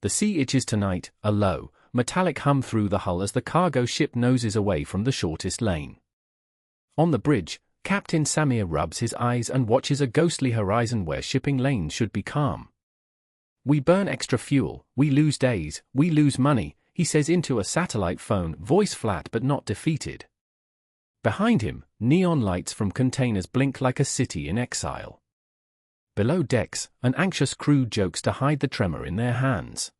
The sea itches tonight, a low, metallic hum through the hull as the cargo ship noses away from the shortest lane. On the bridge, Captain Samir rubs his eyes and watches a ghostly horizon where shipping lanes should be calm. "We burn extra fuel, we lose days, we lose money," he says into a satellite phone, voice flat but not defeated. Behind him, neon lights from containers blink like a city in exile. Below decks, an anxious crew jokes to hide the tremor in their hands.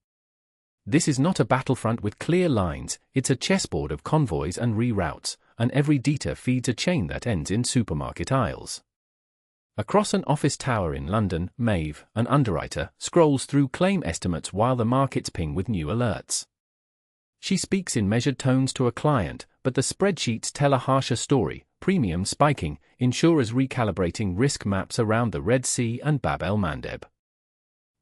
This is not a battlefront with clear lines, it's a chessboard of convoys and reroutes, and every detour feeds a chain that ends in supermarket aisles. Across an office tower in London, Maeve, an underwriter, scrolls through claim estimates while the markets ping with new alerts. She speaks in measured tones to a client, but the spreadsheets tell a harsher story: premiums spiking, insurers recalibrating risk maps around the Red Sea and Bab el-Mandeb.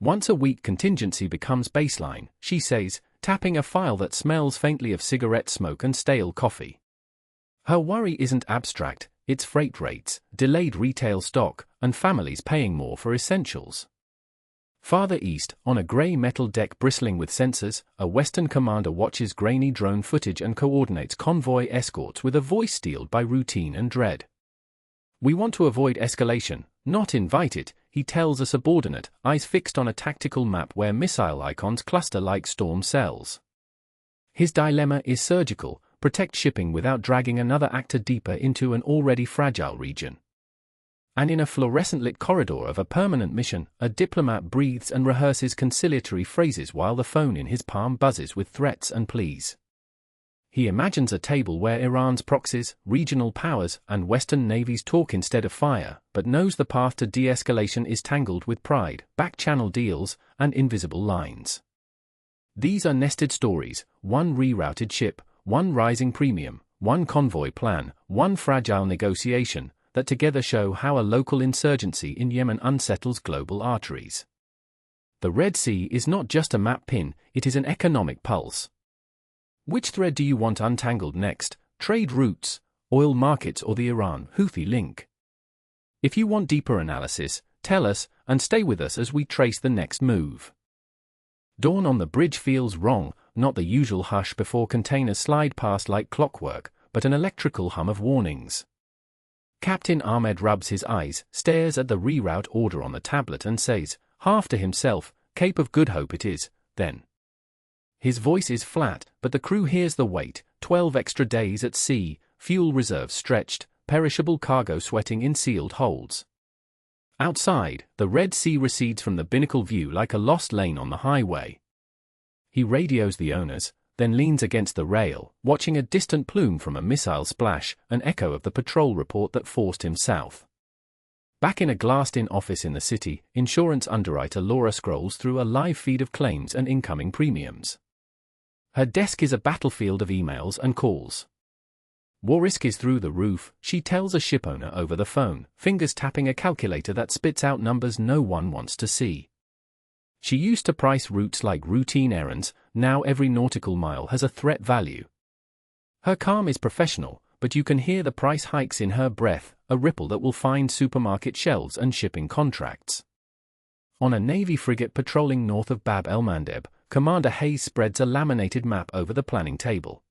"Once a week contingency becomes baseline," she says, tapping a file that smells faintly of cigarette smoke and stale coffee. Her worry isn't abstract, it's freight rates, delayed retail stock, and families paying more for essentials. Farther east, on a grey metal deck bristling with sensors, a Western commander watches grainy drone footage and coordinates convoy escorts with a voice steeled by routine and dread. "We want to avoid escalation, not invite it," he tells a subordinate, eyes fixed on a tactical map where missile icons cluster like storm cells. His dilemma is surgical: protect shipping without dragging another actor deeper into an already fragile region. And in a fluorescent-lit corridor of a permanent mission, a diplomat breathes and rehearses conciliatory phrases while the phone in his palm buzzes with threats and pleas. He imagines a table where Iran's proxies, regional powers, and Western navies talk instead of fire, but knows the path to de-escalation is tangled with pride, back-channel deals, and invisible lines. These are nested stories: one rerouted ship, one rising premium, one convoy plan, one fragile negotiation, that together show how a local insurgency in Yemen unsettles global arteries. The Red Sea is not just a map pin, it is an economic pulse. Which thread do you want untangled next? Trade routes, oil markets, or the Iran-Houthi link? If you want deeper analysis, tell us, and stay with us as we trace the next move. Dawn on the bridge feels wrong, not the usual hush before containers slide past like clockwork, but an electrical hum of warnings. Captain Ahmed rubs his eyes, stares at the reroute order on the tablet and says, half to himself, "Cape of Good Hope it is, then." His voice is flat, but the crew hears the weight: 12 extra days at sea, fuel reserves stretched, perishable cargo sweating in sealed holds. Outside, the Red Sea recedes from the binnacle view like a lost lane on the highway. He radios the owners, then leans against the rail, watching a distant plume from a missile splash, an echo of the patrol report that forced him south. Back in a glassed-in office in the city, insurance underwriter Laura scrolls through a live feed of claims and incoming premiums. Her desk is a battlefield of emails and calls. War risk is through the roof, she tells a shipowner over the phone, fingers tapping a calculator that spits out numbers no one wants to see. She used to price routes like routine errands, now every nautical mile has a threat value. Her calm is professional, but you can hear the price hikes in her breath, a ripple that will find supermarket shelves and shipping contracts. On a Navy frigate patrolling north of Bab el-Mandeb, Commander Hayes spreads a laminated map over the planning table.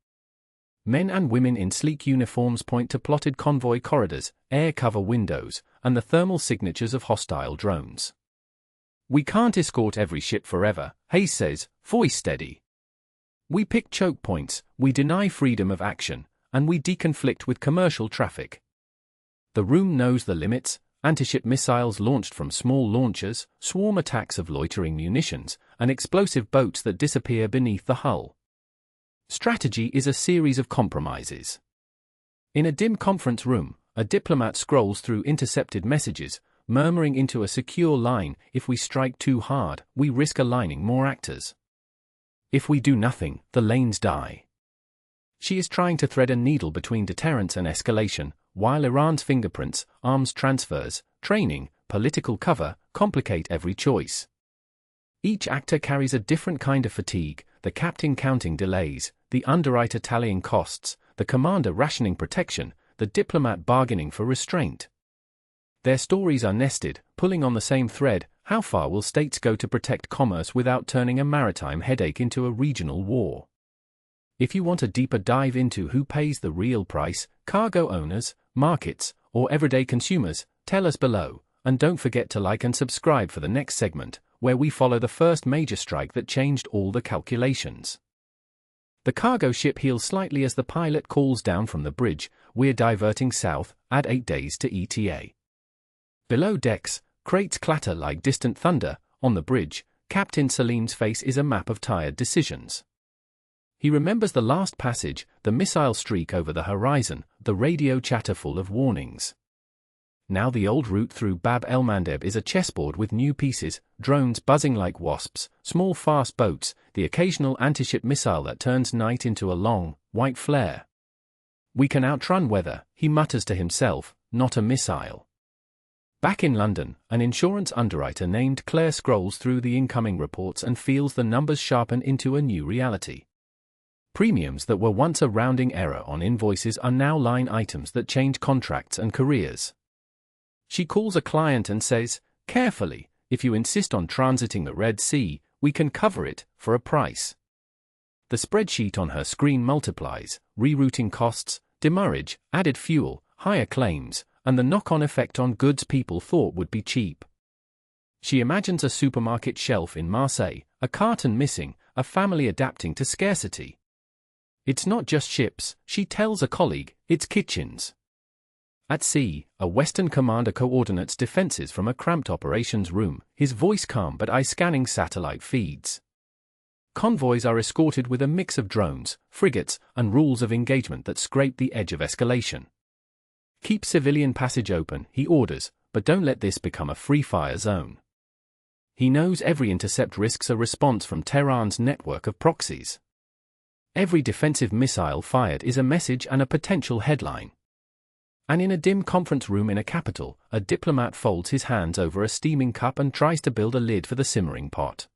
Men and women in sleek uniforms point to plotted convoy corridors, air cover windows, and the thermal signatures of hostile drones. "We can't escort every ship forever," Hayes says, voice steady. "We pick choke points, we deny freedom of action, and we deconflict with commercial traffic." The room knows the limits: anti-ship missiles launched from small launchers, swarm attacks of loitering munitions, and explosive boats that disappear beneath the hull. Strategy is a series of compromises. In a dim conference room, a diplomat scrolls through intercepted messages, murmuring into a secure line, "If we strike too hard, we risk aligning more actors. If we do nothing, the lanes die." She is trying to thread a needle between deterrence and escalation, while Iran's fingerprints, arms transfers, training, political cover, complicate every choice. Each actor carries a different kind of fatigue: the captain counting delays, the underwriter tallying costs, the commander rationing protection, the diplomat bargaining for restraint. Their stories are nested, pulling on the same thread: How far will states go to protect commerce without turning a maritime headache into a regional war? If you want a deeper dive into who pays the real price, cargo owners, markets, or everyday consumers, tell us below, and don't forget to like and subscribe for the next segment, where we follow the first major strike that changed all the calculations. The cargo ship heels slightly as the pilot calls down from the bridge, "We're diverting south, add 8 days to ETA." Below decks, crates clatter like distant thunder. On the bridge, Captain Salim's face is a map of tired decisions. He remembers the last passage, the missile streak over the horizon, the radio chatter full of warnings. Now the old route through Bab el-Mandeb is a chessboard with new pieces, drones buzzing like wasps, small fast boats, the occasional anti-ship missile that turns night into a long, white flare. "We can outrun weather," he mutters to himself, "not a missile." Back in London, an insurance underwriter named Claire scrolls through the incoming reports and feels the numbers sharpen into a new reality. Premiums that were once a rounding error on invoices are now line items that change contracts and careers. She calls a client and says, "Carefully, if you insist on transiting the Red Sea, we can cover it, for a price." The spreadsheet on her screen multiplies, rerouting costs, demurrage, added fuel, higher claims, and the knock-on effect on goods people thought would be cheap. She imagines a supermarket shelf in Marseille, a carton missing, a family adapting to scarcity. It's not just ships, she tells a colleague, it's kitchens. At sea, a Western commander coordinates defenses from a cramped operations room, his voice calm but eye-scanning satellite feeds. Convoys are escorted with a mix of drones, frigates, and rules of engagement that scrape the edge of escalation. "Keep civilian passage open," he orders, "but don't let this become a free-fire zone." He knows every intercept risks a response from Tehran's network of proxies. Every defensive missile fired is a message and a potential headline. And in a dim conference room in a capital, a diplomat folds his hands over a steaming cup and tries to build a lid for the simmering pot.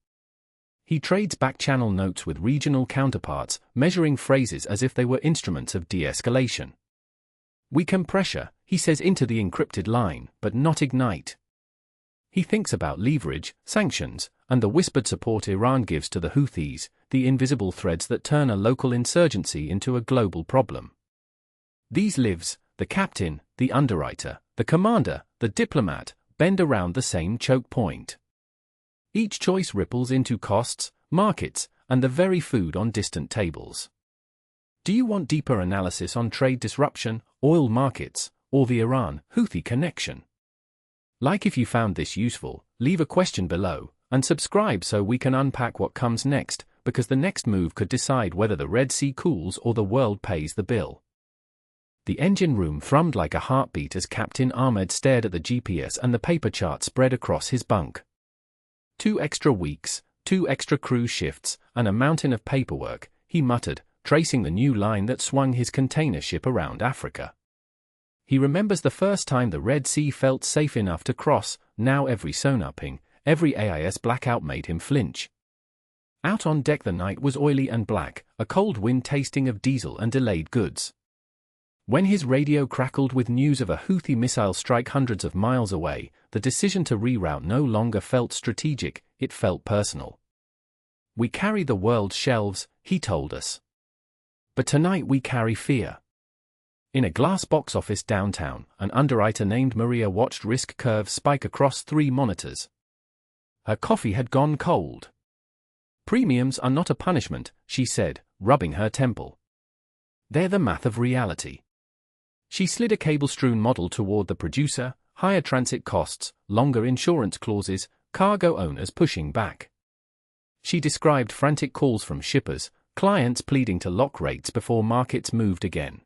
He trades back-channel notes with regional counterparts, measuring phrases as if they were instruments of de-escalation. "We can pressure," he says into the encrypted line, "but not ignite." He thinks about leverage, sanctions, and the whispered support Iran gives to the Houthis, the invisible threads that turn a local insurgency into a global problem. These lives, the captain, the underwriter, the commander, the diplomat, bend around the same choke point. Each choice ripples into costs, markets, and the very food on distant tables. Do you want deeper analysis on trade disruption, oil markets, or the Iran-Houthi connection? Like if you found this useful, leave a question below, and subscribe so we can unpack what comes next, because the next move could decide whether the Red Sea cools or the world pays the bill. The engine room thrummed like a heartbeat as Captain Ahmed stared at the GPS and the paper chart spread across his bunk. 2 extra weeks, 2 extra cruise shifts, and a mountain of paperwork, he muttered, tracing the new line that swung his container ship around Africa. He remembers the first time the Red Sea felt safe enough to cross. Now every sonar ping, every AIS blackout made him flinch. Out on deck the night was oily and black, a cold wind tasting of diesel and delayed goods. When his radio crackled with news of a Houthi missile strike hundreds of miles away, the decision to reroute no longer felt strategic, it felt personal. "We carry the world's shelves," he told us. "But tonight we carry fear." In a glass box office downtown, an underwriter named Maria watched risk curves spike across 3 monitors. Her coffee had gone cold. "Premiums are not a punishment," she said, rubbing her temple. "They're the math of reality." She slid a cable-strewn model toward the producer, higher transit costs, longer insurance clauses, cargo owners pushing back. She described frantic calls from shippers, clients pleading to lock rates before markets moved again.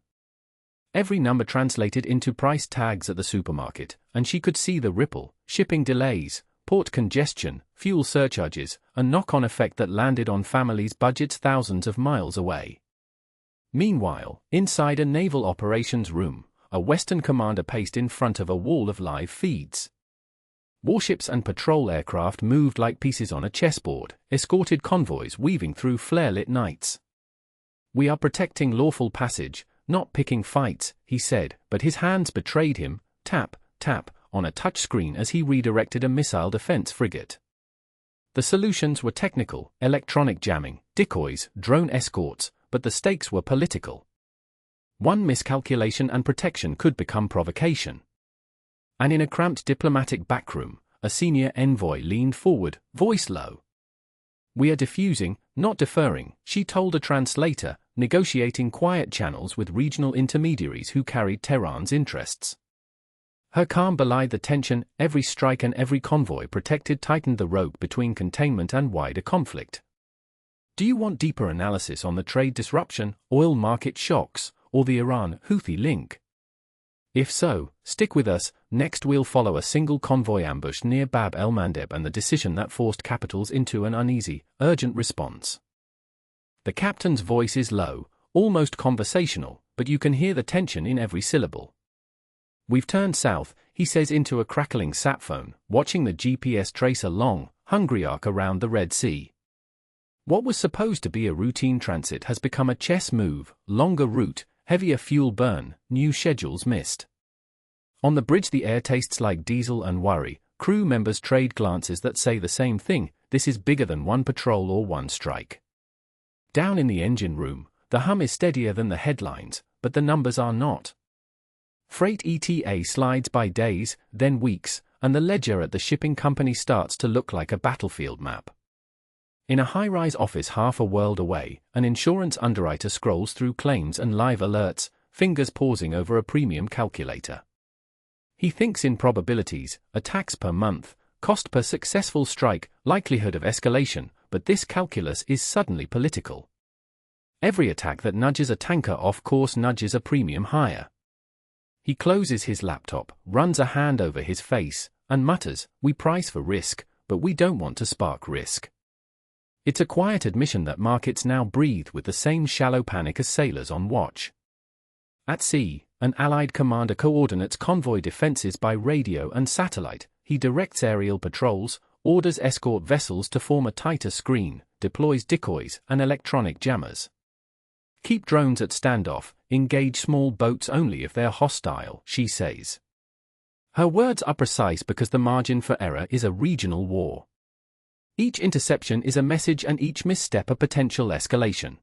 Every number translated into price tags at the supermarket, and she could see the ripple, shipping delays, port congestion, fuel surcharges, a knock-on effect that landed on families' budgets thousands of miles away. Meanwhile, inside a naval operations room, a Western commander paced in front of a wall of live feeds. Warships and patrol aircraft moved like pieces on a chessboard, escorted convoys weaving through flare-lit nights. "We are protecting lawful passage, not picking fights," he said, but his hands betrayed him, tap, tap, on a touchscreen as he redirected a missile defense frigate. The solutions were technical, electronic jamming, decoys, drone escorts, but the stakes were political. One miscalculation and protection could become provocation. And in a cramped diplomatic backroom, a senior envoy leaned forward, voice low. "We are diffusing, not deferring," she told a translator, negotiating quiet channels with regional intermediaries who carried Tehran's interests. Her calm belied the tension. Every strike and every convoy protected tightened the rope between containment and wider conflict. Do you want deeper analysis on the trade disruption, oil market shocks, or the Iran-Houthi link? If so, stick with us. Next we'll follow a single convoy ambush near Bab el-Mandeb and the decision that forced capitals into an uneasy, urgent response. The captain's voice is low, almost conversational, but you can hear the tension in every syllable. "We've turned south," he says into a crackling sat phone, watching the GPS trace a long, hungry arc around the Red Sea. What was supposed to be a routine transit has become a chess move, longer route, heavier fuel burn, new schedules missed. On the bridge the air tastes like diesel and worry. Crew members trade glances that say the same thing: this is bigger than one patrol or one strike. Down in the engine room, the hum is steadier than the headlines, but the numbers are not. Freight ETA slides by days, then weeks, and the ledger at the shipping company starts to look like a battlefield map. In a high-rise office half a world away, an insurance underwriter scrolls through claims and live alerts, fingers pausing over a premium calculator. He thinks in probabilities: attacks per month, cost per successful strike, likelihood of escalation, but this calculus is suddenly political. Every attack that nudges a tanker off course nudges a premium higher. He closes his laptop, runs a hand over his face, and mutters, "We price for risk, but we don't want to spark risk." It's a quiet admission that markets now breathe with the same shallow panic as sailors on watch. At sea, an Allied commander coordinates convoy defenses by radio and satellite. He directs aerial patrols, orders escort vessels to form a tighter screen, deploys decoys and electronic jammers. "Keep drones at standoff, engage small boats only if they're hostile," she says. Her words are precise because the margin for error is a regional war. Each interception is a message and each misstep a potential escalation.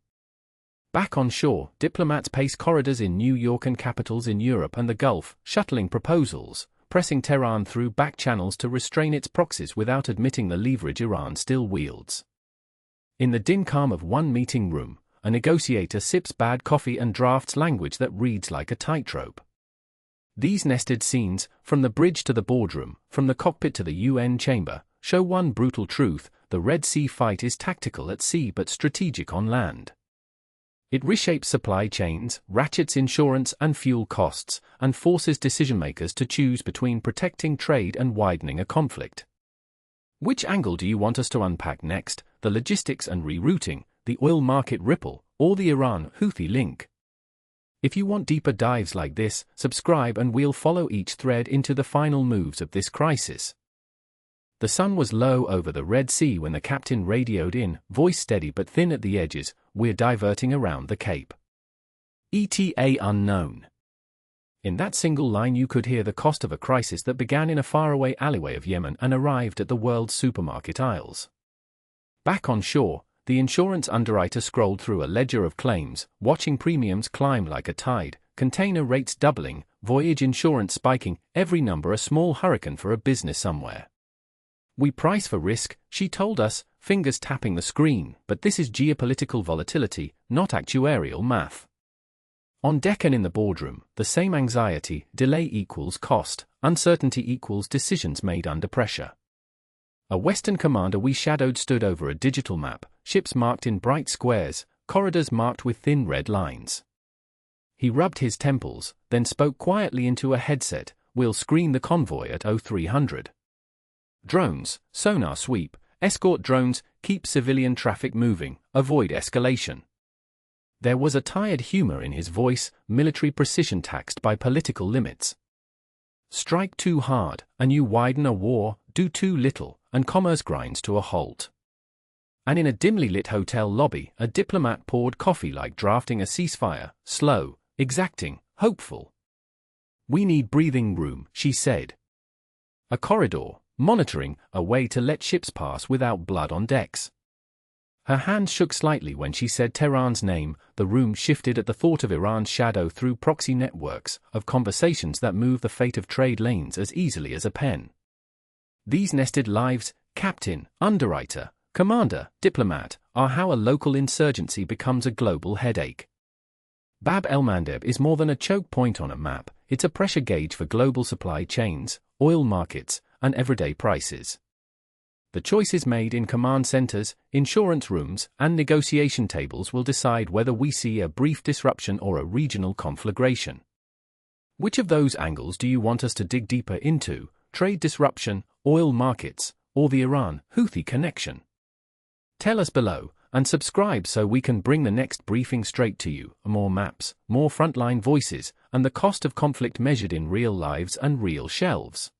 Back on shore, diplomats pace corridors in New York and capitals in Europe and the Gulf, shuttling proposals, pressing Tehran through back channels to restrain its proxies without admitting the leverage Iran still wields. In the dim calm of one meeting room, a negotiator sips bad coffee and drafts language that reads like a tightrope. These nested scenes, from the bridge to the boardroom, from the cockpit to the UN chamber, show one brutal truth: the Red Sea fight is tactical at sea but strategic on land. It reshapes supply chains, ratchets insurance and fuel costs, and forces decision-makers to choose between protecting trade and widening a conflict. Which angle do you want us to unpack next? The logistics and rerouting, the oil market ripple, or the Iran-Houthi link? If you want deeper dives like this, subscribe and we'll follow each thread into the final moves of this crisis. The sun was low over the Red Sea when the captain radioed in, voice steady but thin at the edges, "We're diverting around the Cape. ETA unknown." In that single line you could hear the cost of a crisis that began in a faraway alleyway of Yemen and arrived at the world's supermarket aisles. Back on shore, the insurance underwriter scrolled through a ledger of claims, watching premiums climb like a tide, container rates doubling, voyage insurance spiking, every number a small hurricane for a business somewhere. "We price for risk," she told us, fingers tapping the screen, but this is geopolitical volatility, not actuarial math. On deck and in the boardroom, the same anxiety: delay equals cost, uncertainty equals decisions made under pressure. A Western commander we shadowed stood over a digital map, ships marked in bright squares, corridors marked with thin red lines. He rubbed his temples, then spoke quietly into a headset, "We'll screen the convoy at 0300. Drones, sonar sweep, escort drones, keep civilian traffic moving, avoid escalation." There was a tired humor in his voice, military precision taxed by political limits. Strike too hard, and you widen a war; do too little, and commerce grinds to a halt. And in a dimly lit hotel lobby, a diplomat poured coffee like drafting a ceasefire, slow, exacting, hopeful. "We need breathing room," she said. A corridor, monitoring, a way to let ships pass without blood on decks. Her hand shook slightly when she said Tehran's name. The room shifted at the thought of Iran's shadow through proxy networks, of conversations that move the fate of trade lanes as easily as a pen. These nested lives, captain, underwriter, commander, diplomat, are how a local insurgency becomes a global headache. Bab el-Mandeb is more than a choke point on a map, it's a pressure gauge for global supply chains, oil markets, and everyday prices. The choices made in command centers, insurance rooms, and negotiation tables will decide whether we see a brief disruption or a regional conflagration. Which of those angles do you want us to dig deeper into? Trade disruption, oil markets, or the Iran-Houthi connection? Tell us below, and subscribe so we can bring the next briefing straight to you. More maps, more frontline voices, and the cost of conflict measured in real lives and real shelves.